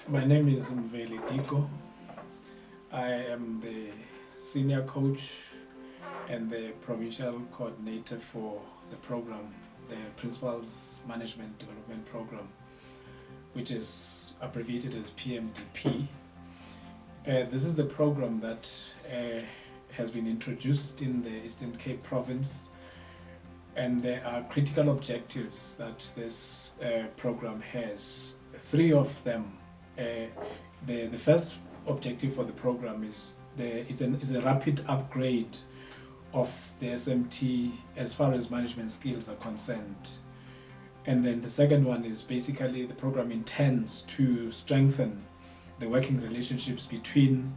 My name is Pmdp Ec. I am the senior coach and the provincial coordinator for the program, the Principals Management Development Program, which is abbreviated as PMDP. This is the program that has been introduced in the Eastern Cape province, and there are critical objectives that this program has. Three of them. The first objective for the program is a rapid upgrade of the SMT as far as management skills are concerned. And then the second one is basically the program intends to strengthen the working relationships between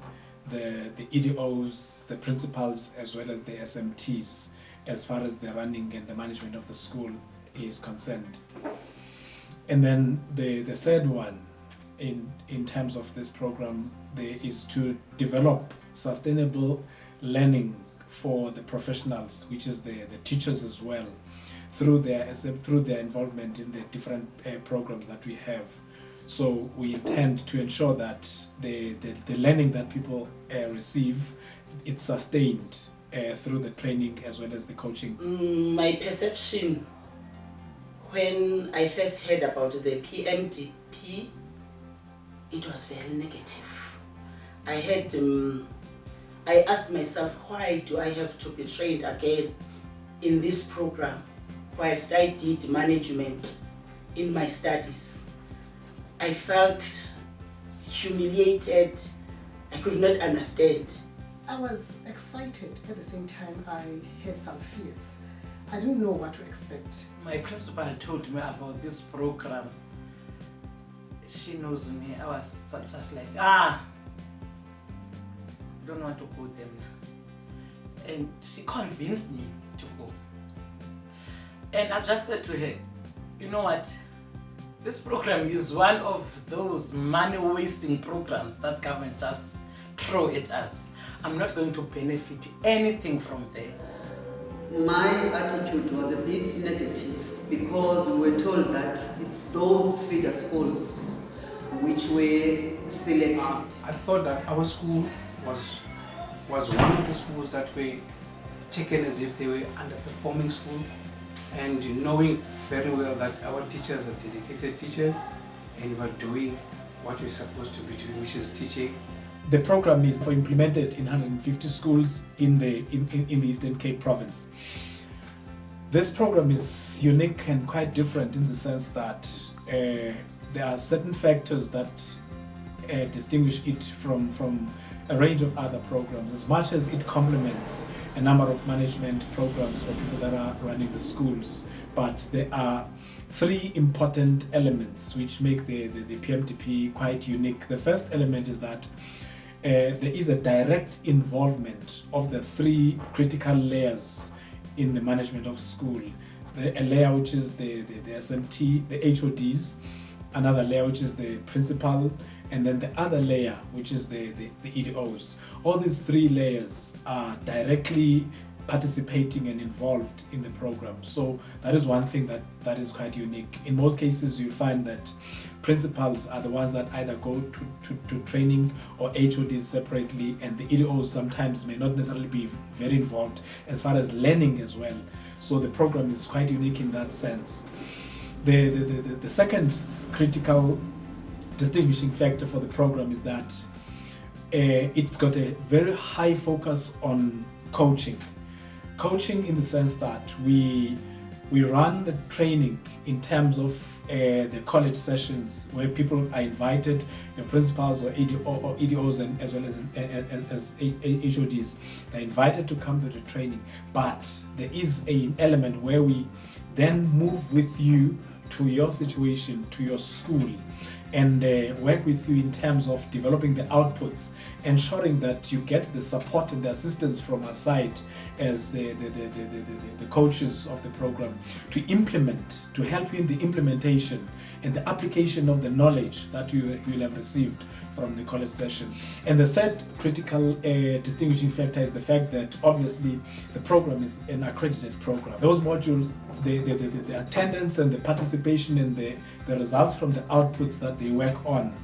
the EDOs, the principals, as well as the SMTs, as far as the running and the management of the school is concerned. And then the third one in terms of this program is to develop sustainable learning for the professionals, which is the teachers as well, through their involvement in the different programs that we have. So we intend to ensure that the learning that people receive, it's sustained through the training as well as the coaching. My perception when I first heard about the PMDP, it was very negative. I asked myself, why do I have to be trained again in this program whilst I did management in my studies? I felt humiliated. I could not understand. I was excited. At the same time, I had some fears. I didn't know what to expect. My principal told me about this program. She knows me. I was just like, I don't want to go there now. And she convinced me to go. And I just said to her, you know what? This program is one of those money-wasting programs that government just throw at us. I'm not going to benefit anything from there. My attitude was a bit negative because we were told that it's those feeder schools which were selected. I thought that our school was one of the schools that were taken as if they were underperforming school, and knowing very well that our teachers are dedicated teachers and we're doing what we're supposed to be doing, which is teaching. The program is implemented in 150 schools in the Eastern Cape province. This program is unique and quite different in the sense that there are certain factors that distinguish it from a range of other programs, as much as it complements a number of management programs for people that are running the schools. But there are three important elements which make the PMDP quite unique. The first element is that there is a direct involvement of the three critical layers in the management of school. A layer which is the SMT, the HODs, another layer which is the principal, and then the other layer which is the EDOs. All these three layers are directly participating and involved in the program. So that is one thing that is quite unique. In most cases you find that principals are the ones that either go to training or HODs separately, and the EDOs sometimes may not necessarily be very involved as far as learning as well. So the program is quite unique in that sense. The second critical distinguishing factor for the program is that it's got a very high focus on coaching. Coaching in the sense that we run the training in terms of the college sessions where people are invited, your principals or EDOs and as well as HODs are invited to come to the training. But there is an element where we then move with you to your situation, to your school, and work with you in terms of developing the outputs, ensuring that you get the support and the assistance from our side as the coaches of the program to implement, to help you in the implementation and the application of the knowledge that you will have received from the college session. And the third critical distinguishing factor is the fact that obviously the program is an accredited program. Those modules, the attendance and the participation and the results from the outputs that they work on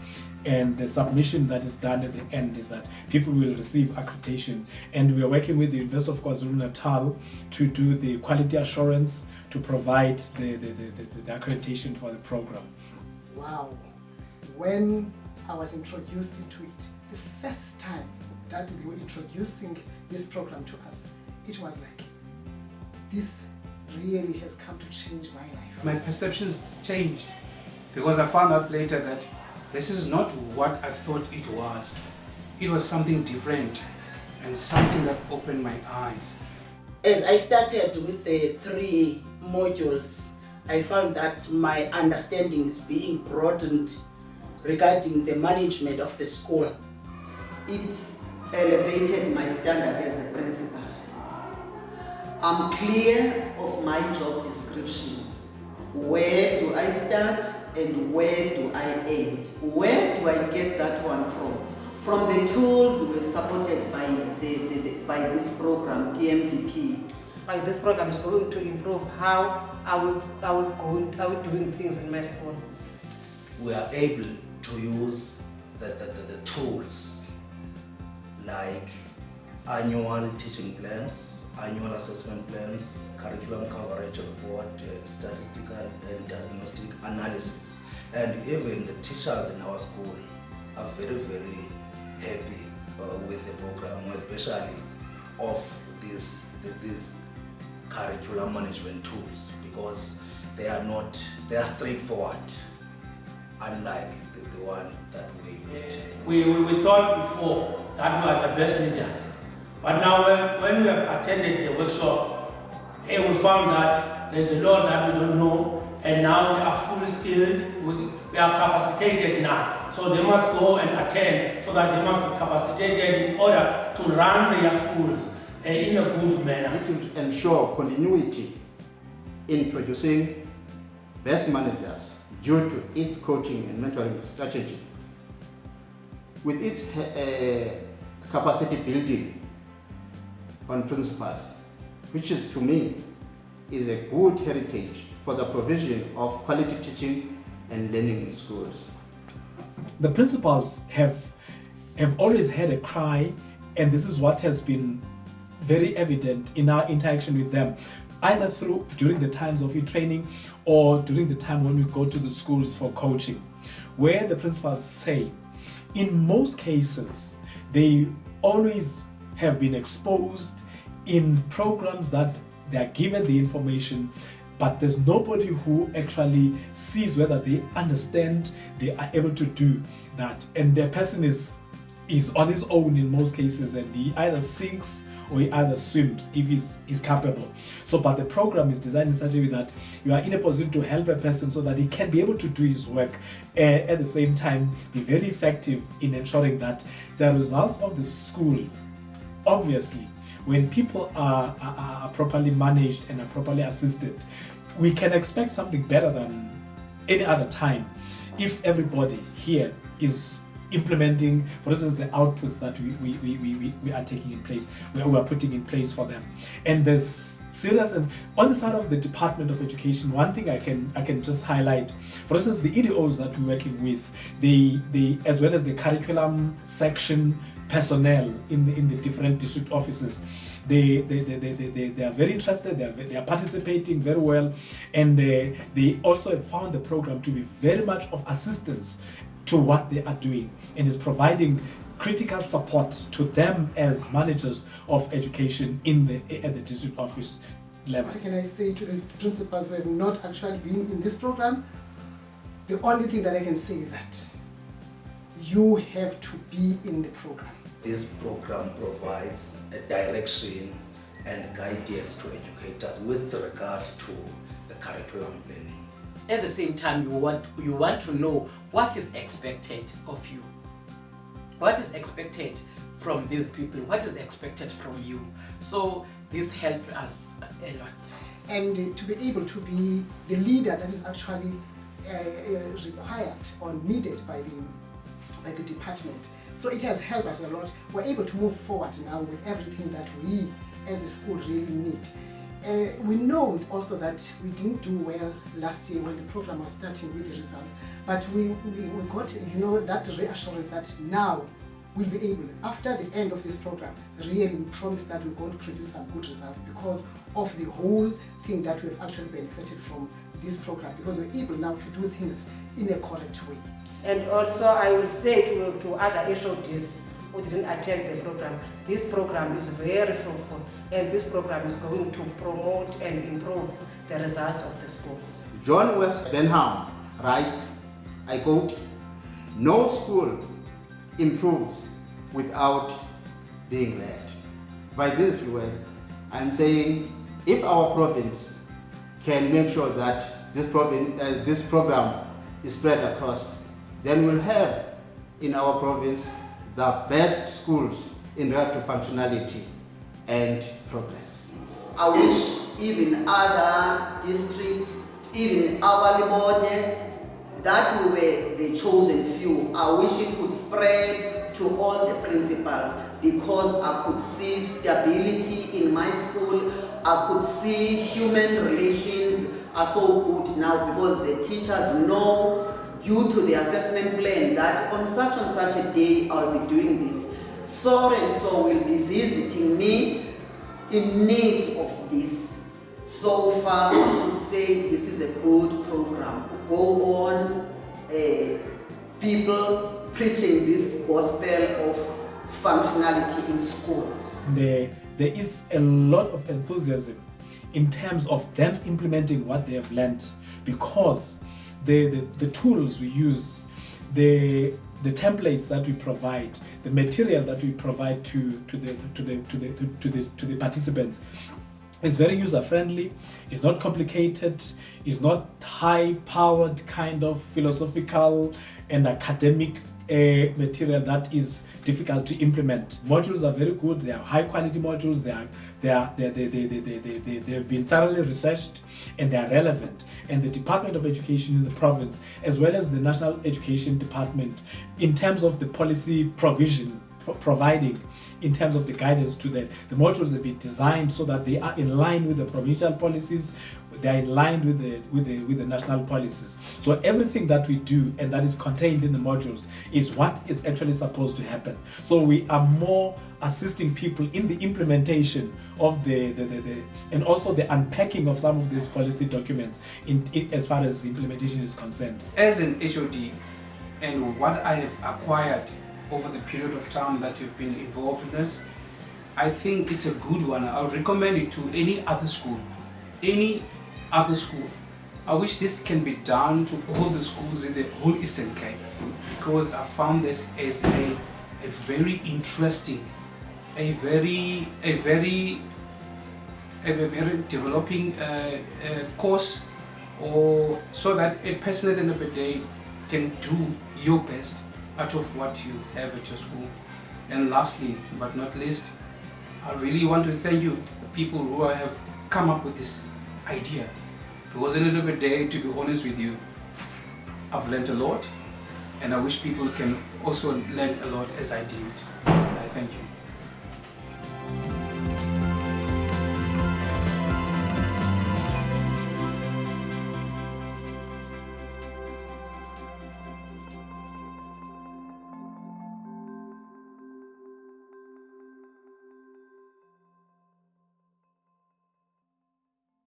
And the submission that is done at the end is that people will receive accreditation. And we are working with the University of KwaZulu-Natal to do the quality assurance to provide the accreditation for the program. Wow. When I was introduced into it, the first time that they were introducing this program to us, it was like, this really has come to change my life. My perceptions changed because I found out later that this is not what I thought it was. It was something different and something that opened my eyes. As I started with the 3 modules, I found that my understanding is being broadened regarding the management of the school. It elevated my standard as a principal. I'm clear of my job description. Where do I start and where do I end? Where do I get that one from? From the tools we're supported by by this program, Pmdp. Like this program is going to improve how are we doing things in my school. We are able to use the tools like annual teaching plans, annual assessment plans, curriculum coverage report, and statistical and diagnostic analysis. And even the teachers in our school are very, very happy with the program, especially of these curriculum management tools, because they are straightforward, unlike the one that we used. We thought before that we are the best leaders. But now when we have attended the workshop, we found that there's a lot that we don't know, and now they are fully skilled, we are capacitated now. So they must go and attend so that they must be capacitated in order to run their schools in a good manner. It will ensure continuity in producing best managers due to its coaching and mentoring strategy. With its capacity building on principles, which is to me is a good heritage for the provision of quality teaching and learning in schools. The principals have always had a cry, and this is what has been very evident in our interaction with them, either during the times of e-training or during the time when we go to the schools for coaching, where the principals say, in most cases, they always have been exposed in programs that they are given the information, but there's nobody who actually sees whether they understand, they are able to do that. And the person is on his own in most cases, and he either sinks or he either swims if he's capable. So, but the program is designed in such a way that you are in a position to help a person so that he can be able to do his work, at the same time be very effective in ensuring that the results of the school, obviously, when people are properly managed and are properly assisted, we can expect something better than any other time if everybody here is implementing, for instance, the outputs that we are taking in place, we are putting in place for them. And there's serious, and on the side of the Department of Education, one thing I can just highlight, for instance, the EDOs that we're working with, the as well as the curriculum section personnel in the different district offices, they are very interested, they are participating very well, and they also have found the program to be very much of assistance to what they are doing, and is providing critical support to them as managers of education at the district office level. What can I say to these principals who have not actually been in this program? The only thing that I can say is that you have to be in the program. This program provides a direction and guidance to educators with regard to the curriculum planning. At the same time, you want to know what is expected of you. What is expected from these people? What is expected from you? So this helped us a lot. And to be able to be the leader that is actually required or needed by the department. So it has helped us a lot. We're able to move forward now with everything that we as the school really need. We know also that we didn't do well last year when the program was starting with the results, but we got, that reassurance that now we'll be able, after the end of this program, really we promise that we're going to produce some good results because of the whole thing that we've actually benefited from this program, because we're able now to do things in a correct way. And also I will say to other HODs who didn't attend the program, this program is very fruitful and this program is going to promote and improve the results of the schools. John West Benham writes, I quote, "No school improves without being led." By this word, I'm saying if our province can make sure that this program is spread across, then we'll have in our province the best schools in regard to functionality and progress. I wish even other districts, even our board, that we were the chosen few. I wish it could spread to all the principals, because I could see stability in my school. I could see human relations are so good now, because the teachers know due to the assessment plan that on such and such a day I'll be doing this. So and so will be visiting me in need of this. So far I would say this is a good program. Go on, people preaching this gospel of functionality in schools. There is a lot of enthusiasm in terms of them implementing what they have learned, because the tools we use, the templates that we provide, the material that we provide to the participants is very user friendly. It's not complicated. It's not high powered kind of philosophical and academic material that is difficult to implement. Modules are very good. They are high quality modules. They've been thoroughly researched and they are relevant. And the Department of Education in the province, as well as the National Education Department, in terms of the policy provision, providing in terms of the guidance to the modules have been designed so that they are in line with the provincial policies, they are in line with the national policies. So everything that we do and that is contained in the modules is what is actually supposed to happen. So we are more assisting people in the implementation of and also the unpacking of some of these policy documents as far as implementation is concerned. As an HOD, and what I have acquired over the period of time that you've been involved in this, I think it's a good one. I would recommend it to any other school. I wish this can be done to all the schools in the whole Eastern Cape, because I found this as a very interesting, a very developing course, or so that a person at the end of the day can do your best out of what you have at your school. And lastly, but not least, I really want to thank you, the people who have come up with this idea. Because at the end of the day, to be honest with you, I've learned a lot, and I wish people can also learn a lot as I did. I thank you.